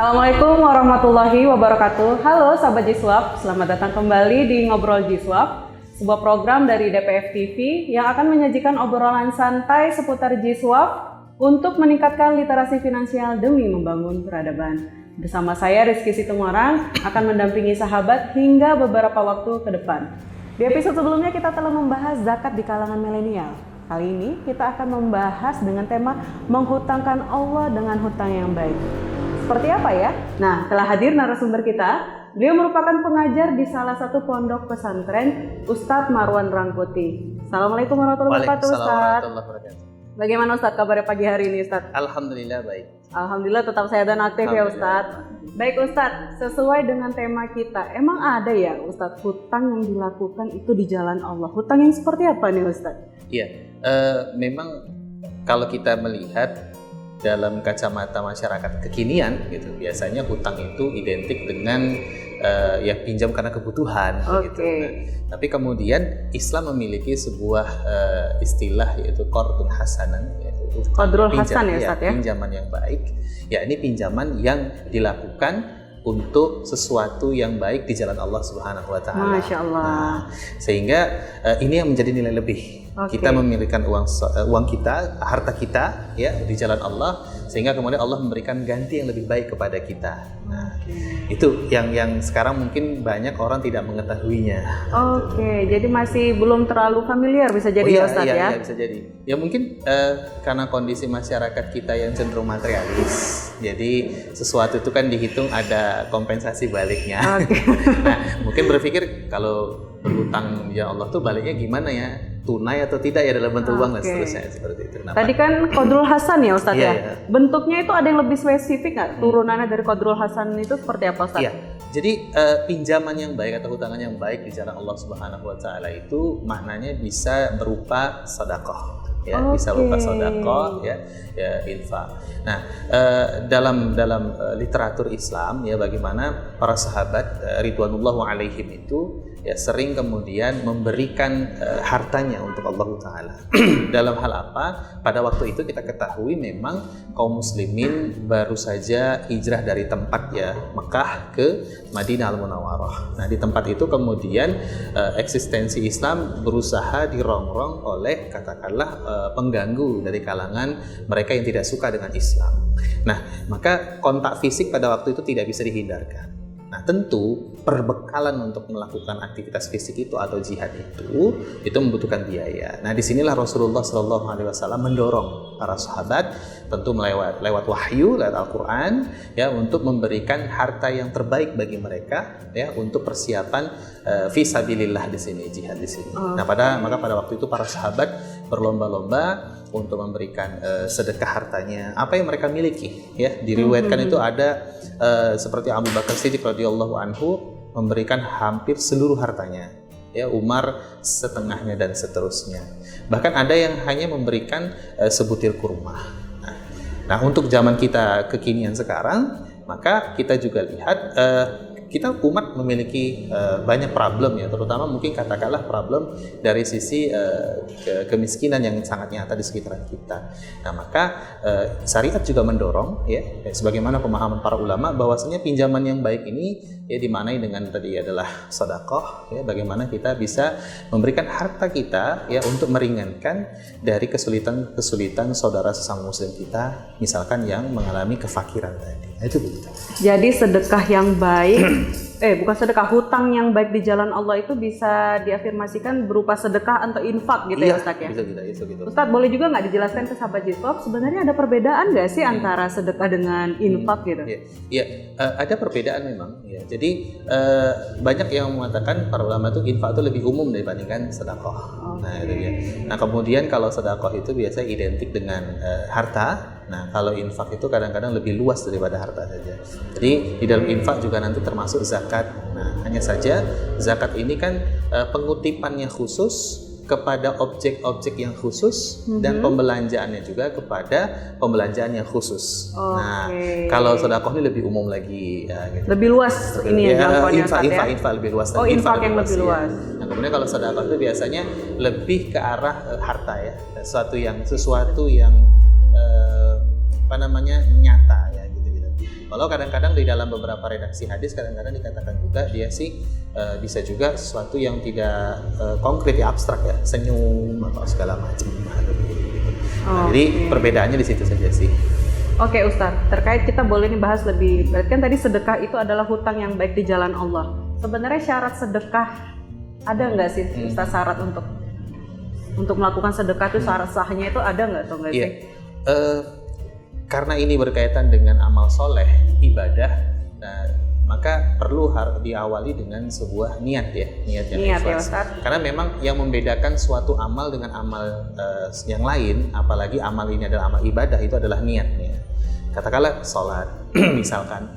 Assalamualaikum warahmatullahi wabarakatuh. Halo sahabat Jiswap, selamat datang kembali di Ngobrol Jiswap, sebuah program dari DPF TV yang akan menyajikan obrolan santai seputar Jiswap untuk meningkatkan literasi finansial demi membangun peradaban. Bersama saya Rizky Situmorang akan mendampingi sahabat hingga beberapa waktu ke depan. Di episode sebelumnya kita telah membahas zakat di kalangan milenial. Kali ini kita akan membahas dengan tema menghutangkan Allah dengan hutang yang baik. Seperti apa ya? Nah, telah hadir narasumber kita. Beliau merupakan pengajar di salah satu pondok pesantren, Ustadz Marwan Rangkuti. Assalamualaikum warahmatullahi wabarakatuh, Ustadz. Bagaimana Ustadz kabarnya pagi hari ini, Ustadz? Alhamdulillah baik. Alhamdulillah tetap sehat dan aktif ya, Ustadz. Baik Ustadz, sesuai dengan tema kita, emang ada ya Ustadz hutang yang dilakukan itu di jalan Allah? Hutang yang seperti apa nih Ustadz? Iya, memang kalau kita melihat dalam kacamata masyarakat kekinian gitu, biasanya hutang itu identik dengan ya pinjam karena kebutuhan gitu. Nah, tapi kemudian Islam memiliki sebuah istilah yaitu qardun hasanan, yaitu qardul hasan ya Ustadz ya, pinjaman yang baik. Ya, ini pinjaman yang dilakukan untuk sesuatu yang baik di jalan Allah Subhanahu wa taala. Masya Allah. Nah, sehingga ini yang menjadi nilai lebih. Kita memiliki uang kita, harta kita ya di jalan Allah, sehingga kemudian Allah memberikan ganti yang lebih baik kepada kita. Nah, itu yang sekarang mungkin banyak orang tidak mengetahuinya. Jadi masih belum terlalu familiar bisa jadi ya Ustadz ya? Iya, bisa jadi. Ya mungkin karena kondisi masyarakat kita yang cenderung materialis, jadi sesuatu itu kan dihitung ada kompensasi baliknya. Nah, mungkin berpikir kalau berhutang ya Allah tuh baliknya gimana ya? Tunai atau tidak ya dalam bentuk uang dan seterusnya seperti itu. Kenapa? Tadi kan qardul hasan ya Ustadz ya? Bentuknya itu ada yang lebih spesifik nggak? Turunannya dari qardul hasan itu seperti apa Ustadz? Iya, jadi pinjaman yang baik atau hutangan yang baik di jalan Allah Subhanahu wa taala itu maknanya bisa berupa sedekah. Ya, bisa berupa sedekah ya infak. Nah, dalam literatur Islam ya bagaimana para sahabat ridwanullahu alaihim itu ya sering kemudian memberikan hartanya untuk Allah Ta'ala. Dalam hal apa? Pada waktu itu kita ketahui memang kaum muslimin baru saja hijrah dari tempat ya Mekah ke Madinah Al-Munawwarah. Nah, di tempat itu kemudian eksistensi Islam berusaha dirongrong oleh katakanlah pengganggu dari kalangan mereka yang tidak suka dengan Islam. Nah, maka kontak fisik pada waktu itu tidak bisa dihindarkan. Nah, tentu perbekalan untuk melakukan aktivitas fisik itu atau jihad itu membutuhkan biaya. Nah, disinilah Rasulullah SAW mendorong para sahabat, tentu lewat wahyu, lewat Al-Quran, ya, untuk memberikan harta yang terbaik bagi mereka, ya, untuk persiapan fisabilillah di sini, jihad di sini. Maka pada waktu itu para sahabat berlomba-lomba untuk memberikan sedekah hartanya, apa yang mereka miliki, ya, diriwayatkan itu ada seperti Abu Bakar Siddiq radhiyallahu anhu memberikan hampir seluruh hartanya, ya, Umar setengahnya dan seterusnya. Bahkan ada yang hanya memberikan sebutir kurma. Nah, untuk zaman kita kekinian sekarang, maka kita juga lihat kita umat memiliki banyak problem ya, terutama mungkin katakanlah problem dari sisi kemiskinan yang sangat nyata di sekitaran kita. Nah, maka syariat juga mendorong ya, sebagaimana pemahaman para ulama bahwasanya pinjaman yang baik ini ya dimaknai dengan tadi adalah sedekah ya, bagaimana kita bisa memberikan harta kita ya untuk meringankan dari kesulitan saudara sesama muslim kita, misalkan yang mengalami kefakiran tadi. Nah, itu begitu. Jadi sedekah yang baik bukan sedekah, hutang yang baik di jalan Allah itu bisa diafirmasikan berupa sedekah atau infak gitu ya Ustadz ya? Bisa gitu. Ustadz, boleh juga nggak dijelaskan ke sahabat Jiswap sebenarnya ada perbedaan nggak sih antara sedekah dengan infak gitu? Iya, ada perbedaan memang ya. Jadi banyak yang mengatakan para ulama itu infak itu lebih umum dibandingkan sedekah. Nah, itu dia. Nah, kemudian kalau sedekah itu biasanya identik dengan harta. Nah, kalau infak itu kadang-kadang lebih luas daripada harta saja. Jadi di dalam infak juga nanti termasuk zakat. Nah, hanya saja zakat ini kan pengutipannya khusus kepada objek-objek yang khusus dan pembelanjaannya juga kepada pembelanjaan yang khusus. Nah, kalau sedekah ini lebih umum lagi ya, gitu. Lebih luas ini ya jangkauannya infak lebih luas. Infak yang lebih luas. Nah, kemudian kalau sedekah itu biasanya lebih ke arah harta ya. Sesuatu yang nyata ya gitu. Walau kadang-kadang di dalam beberapa redaksi hadis kadang-kadang dikatakan juga dia sih bisa juga sesuatu yang tidak konkret ya, abstrak ya, senyum atau segala macam. Nah, jadi perbedaannya di situ saja sih. Oke Ustadz, terkait kita boleh nih bahas lebih, berarti kan tadi sedekah itu adalah hutang yang baik di jalan Allah. Sebenarnya syarat sedekah ada nggak sih Ustadz, syarat untuk melakukan sedekah itu syarat sahnya itu ada nggak atau nggak sih? Karena ini berkaitan dengan amal soleh, ibadah, nah, maka perlu harus diawali dengan sebuah niat ya, niat yang ikhlas. Ya, karena memang yang membedakan suatu amal dengan amal yang lain, apalagi amal ini adalah amal ibadah, itu adalah niatnya. Katakanlah sholat, misalkan,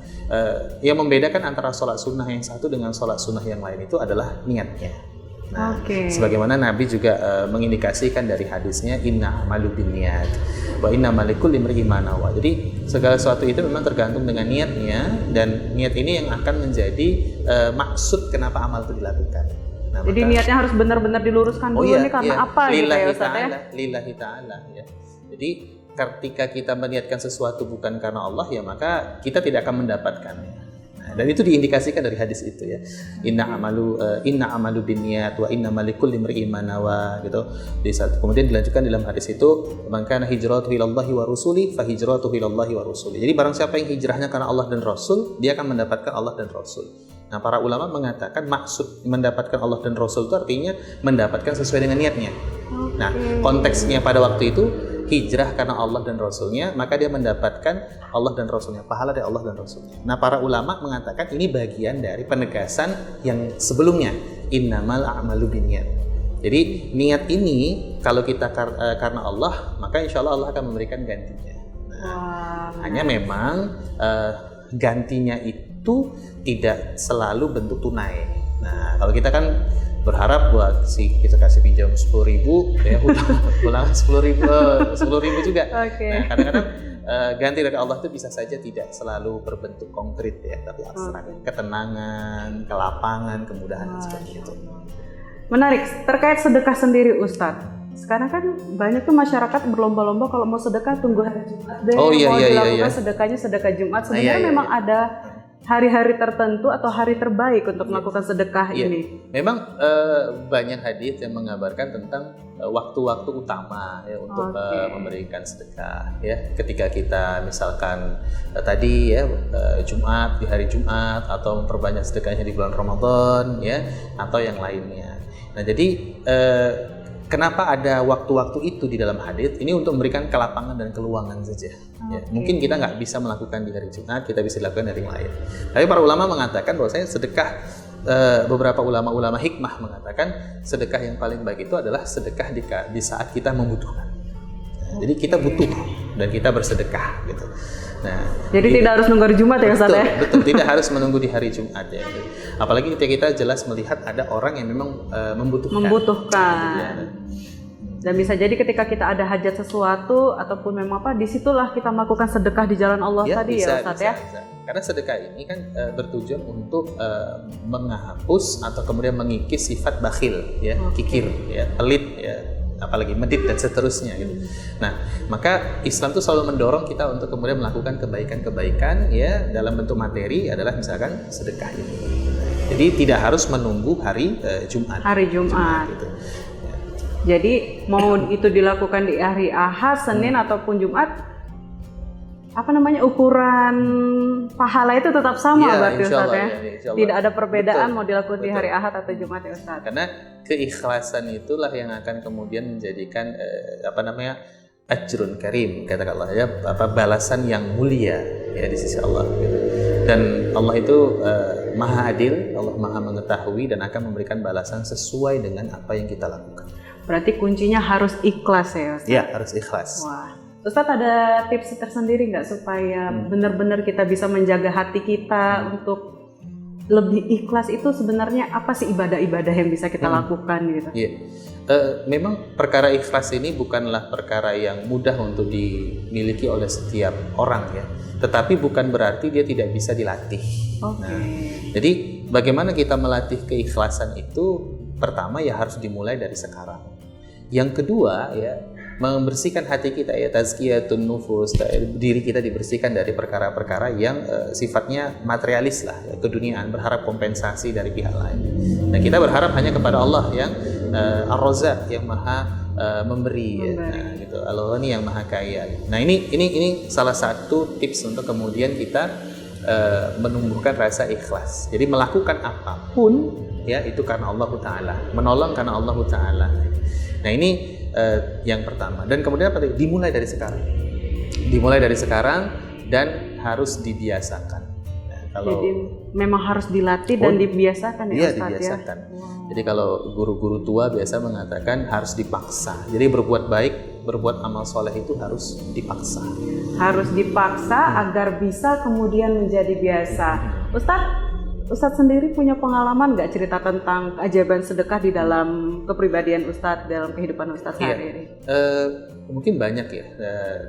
yang membedakan antara sholat sunnah yang satu dengan sholat sunnah yang lain itu adalah niatnya. Nah, sebagaimana Nabi juga mengindikasikan dari hadisnya inna amalu binniyat wa inna malikul limri'in ma nawa. Jadi segala sesuatu itu memang tergantung dengan niatnya, dan niat ini yang akan menjadi maksud kenapa amal itu dilakukan. Nah, jadi niatnya harus benar-benar diluruskan dulu nih karena apa gitu ya Ustaz ya? Lillahi ta'ala ya. Jadi ketika kita meniatkan sesuatu bukan karena Allah ya maka kita tidak akan mendapatkannya. Dan itu diindikasikan dari hadis itu ya. Inna amalu binniyat wa inna malikul limri'in ma nawa gitu. Kemudian dilanjutkan dalam hadis itu, man kana hijratuhu ilallahi wa rusuli fa hijratuhu ilallahi wa rusuli. Jadi barang siapa yang hijrahnya karena Allah dan Rasul, dia akan mendapatkan Allah dan Rasul. Nah, para ulama mengatakan maksud mendapatkan Allah dan Rasul itu artinya mendapatkan sesuai dengan niatnya. Nah, konteksnya pada waktu itu hijrah karena Allah dan Rasulnya, maka dia mendapatkan Allah dan Rasulnya, pahala dari Allah dan Rasulnya. Nah, para ulama mengatakan ini bagian dari penegasan yang sebelumnya, innamal a'malu binniyat. Jadi niat ini kalau kita karena Allah, maka insya Allah Allah akan memberikan gantinya. Nah, hanya memang gantinya itu tidak selalu bentuk tunai. Nah, kalau kita kan berharap buat kita kasih pinjam 10.000 ya ulangan 10.000 juga. Nah, kadang-kadang ganti dari Allah itu bisa saja tidak selalu berbentuk konkret ya, tapi abstrak. Ketenangan, kelapangan, kemudahan seperti itu. Menarik. Terkait sedekah sendiri Ustadz, sekarang kan banyak tuh masyarakat berlomba-lomba kalau mau sedekah tunggu hari Jumat deh, dilakukan sedekahnya sedekah Jumat. Sebenarnya memang ada hari-hari tertentu atau hari terbaik untuk melakukan sedekah ini. Memang banyak hadis yang mengabarkan tentang waktu-waktu utama ya untuk memberikan sedekah ya. Ketika kita misalkan tadi ya Jumat, di hari Jumat, atau memperbanyak sedekahnya di bulan Ramadan ya, atau yang lainnya. Nah, jadi kenapa ada waktu-waktu itu di dalam hadis? Ini untuk memberikan kelapangan dan keluangan saja. Ya, mungkin kita nggak bisa melakukan di hari Jumat, kita bisa lakukan dari yang lain. Tapi para ulama mengatakan bahwasanya sedekah, beberapa ulama-ulama hikmah mengatakan sedekah yang paling baik itu adalah sedekah di saat kita membutuhkan. Nah, jadi kita butuh dan kita bersedekah gitu. Nah, jadi tidak harus nunggu hari Jumat ya Ustaz ya? Betul, tidak harus menunggu di hari Jumat ya. Apalagi ketika kita jelas melihat ada orang yang memang membutuhkan. Dan bisa jadi ketika kita ada hajat sesuatu ataupun memang disitulah kita melakukan sedekah di jalan Allah tadi ya Ustaz ya? Bisa. Karena sedekah ini kan bertujuan untuk menghapus atau kemudian mengikis sifat bakhil ya, kikir ya, pelit ya, apalagi medit dan seterusnya gitu. Nah, maka Islam tuh selalu mendorong kita untuk kemudian melakukan kebaikan-kebaikan ya dalam bentuk materi adalah misalkan sedekah ini. Jadi tidak harus menunggu hari Jumat. Hari Jumat gitu. Jadi mau itu dilakukan di hari Ahad, Senin ataupun Jumat, ukuran pahala itu tetap sama berarti Ustaz ya? Tidak ada perbedaan mau dilakukan di hari Ahad atau Jumat ya Ustaz. Karena keikhlasan itulah yang akan kemudian menjadikan ajrun karim, katakanlah ya, balasan yang mulia ya di sisi Allah gitu. Dan Allah itu Maha Adil, Allah Maha mengetahui dan akan memberikan balasan sesuai dengan apa yang kita lakukan. Berarti kuncinya harus ikhlas ya Ustaz? Iya, harus ikhlas. Wah, Ustaz ada tips tersendiri nggak supaya benar-benar kita bisa menjaga hati kita untuk lebih ikhlas? Itu sebenarnya apa sih ibadah-ibadah yang bisa kita lakukan gitu? Iya, memang perkara ikhlas ini bukanlah perkara yang mudah untuk dimiliki oleh setiap orang ya. Tetapi bukan berarti dia tidak bisa dilatih. Nah, jadi bagaimana kita melatih keikhlasan itu? Pertama ya harus dimulai dari sekarang. Yang kedua ya, membersihkan hati kita, ya, tazkiyatun nufus, diri kita dibersihkan dari perkara-perkara yang sifatnya materialis lah, ya, keduniaan, berharap kompensasi dari pihak lain. Nah, kita berharap hanya kepada Allah yang Ar-Razzaq, yang maha memberi. Ya. Nah, gitu. Al-Ghani yang maha kaya. Nah, ini salah satu tips untuk kemudian kita menumbuhkan rasa ikhlas. Jadi melakukan apapun, ya, itu karena Allah Ta'ala, menolong karena Allah Ta'ala. Nah, ini yang pertama. Dan kemudian apa? Dimulai dari sekarang dan harus dibiasakan. Nah, kalau jadi memang harus dilatih dan dibiasakan, ya, iya, Ustaz, dibiasakan. Ya? Wow. Jadi kalau guru-guru tua biasa mengatakan harus dipaksa. Jadi berbuat baik, berbuat amal soleh itu harus dipaksa. Harus dipaksa agar bisa kemudian menjadi biasa. Ustadz sendiri punya pengalaman nggak cerita tentang keajaiban sedekah di dalam kepribadian Ustadz, dalam kehidupan Ustadz hari ini? Mungkin banyak ya.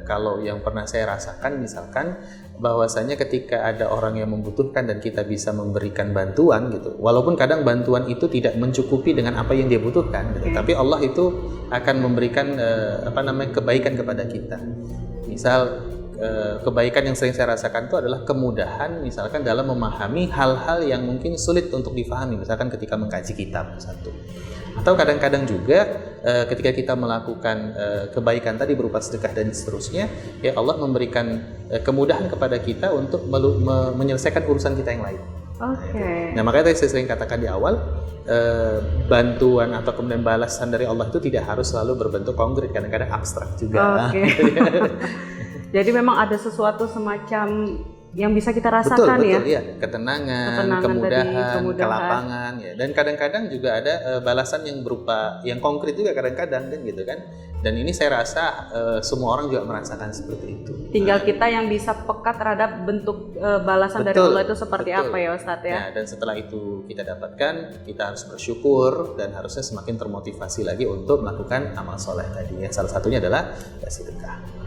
Kalau yang pernah saya rasakan, misalkan bahwasanya ketika ada orang yang membutuhkan dan kita bisa memberikan bantuan gitu, walaupun kadang bantuan itu tidak mencukupi dengan apa yang dia butuhkan, gitu, tapi Allah itu akan memberikan kebaikan kepada kita. Misal kebaikan yang sering saya rasakan itu adalah kemudahan misalkan dalam memahami hal-hal yang mungkin sulit untuk difahami, misalkan ketika mengkaji kitab satu, atau kadang-kadang juga ketika kita melakukan kebaikan tadi berupa sedekah dan seterusnya, ya Allah memberikan kemudahan kepada kita untuk menyelesaikan urusan kita yang lain. Oke. Nah, makanya tadi saya sering katakan di awal, bantuan atau kemudian balasan dari Allah itu tidak harus selalu berbentuk konkret, kadang-kadang abstrak juga. Oke. Jadi memang ada sesuatu semacam yang bisa kita rasakan, betul, ya. Ketenangan, kemudahan, kelapangan, ya. Dan kadang-kadang juga ada balasan yang berupa yang konkret juga kadang-kadang, kan gitu kan. Dan ini saya rasa semua orang juga merasakan seperti itu. Tinggal kita yang bisa peka terhadap bentuk balasan dari Allah itu seperti apa, ya Ustadz, ya. Nah, dan setelah itu kita dapatkan, kita harus bersyukur dan harusnya semakin termotivasi lagi untuk melakukan amal soleh tadi. Yang salah satunya adalah sedekah.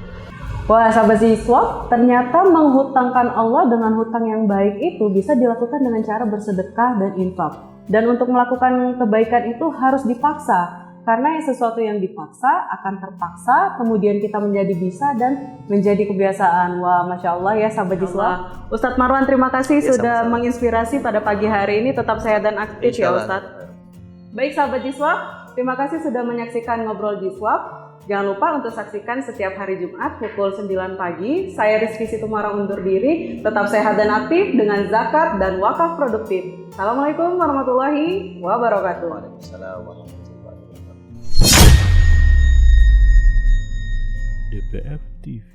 Wah, sahabat Ziswaf, ternyata menghutangkan Allah dengan hutang yang baik itu bisa dilakukan dengan cara bersedekah dan infak. Dan untuk melakukan kebaikan itu harus dipaksa, karena sesuatu yang dipaksa akan terpaksa, kemudian kita menjadi bisa dan menjadi kebiasaan. Wah, Masya Allah ya sahabat Ziswaf. Ustadz Marwan, terima kasih sudah menginspirasi pada pagi hari ini. Tetap sehat dan aktif ya Ustadz. Baik sahabat Ziswaf, terima kasih sudah menyaksikan Ngobrol Ziswaf. Jangan lupa untuk saksikan setiap hari Jumat pukul 9 pagi. Saya Rizky Situmara undur diri. Tetap sehat dan aktif dengan zakat dan wakaf produktif. Assalamualaikum warahmatullahi wabarakatuh. Waalaikumsalam warahmatullahi wabarakatuh. DPF TV